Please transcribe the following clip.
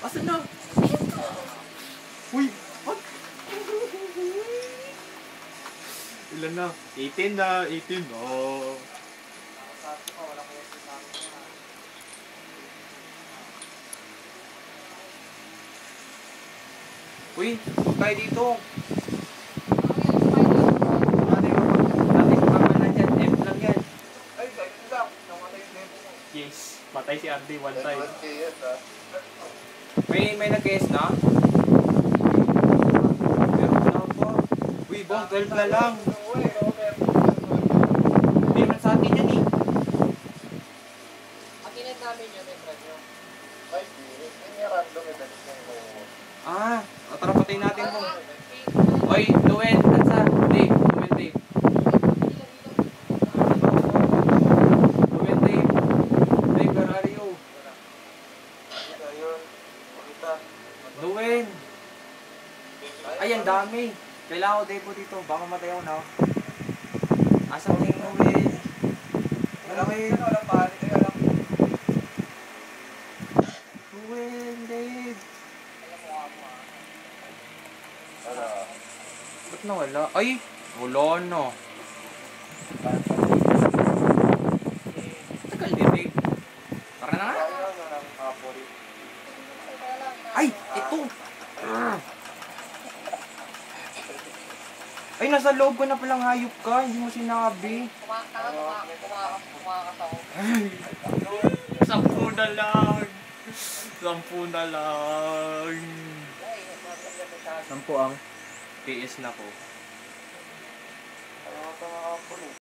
Asan na? Uy! What? Ilan na? 18 na, 18. Oh. Uy, huwag tayo dito. Ano yun? Dati pagkakalan dyan, F lang yan. Ay, guys, lang. Namatay yung demo ko. Yes, patay si RD one time. 1K yan, ha? May nag-guess na? Pero wala pa. Uy, bong, 12 na lang. Hindi man sa atin yan eh. Akinet namin yun, may premyo. Ay, hindi. Hindi random yung dalit yung Ah, tara patayin natin bong. Oy, Luwen, Tansa, Dave, Luwen, Dave. Luwen, Dave. Dave, where are you? Ayun. Pakita. Luwen. Ay, ang dami. Kailangan ko Dave po dito. Baka matay ako na. Asan na yung Luwen? Luwen. Walang panik. Alam. Luwen, Dave. Ano? Ba't nawala? Ay, wala na. Tagal din, Dave. Tara na nga. Ay, ito. Ay, nasa loob ko na palang hayop ka. Hindi mo sinabi. Kumakas ako. Ay, 10 na lang. 10 na lang. 10 ang PS na ko.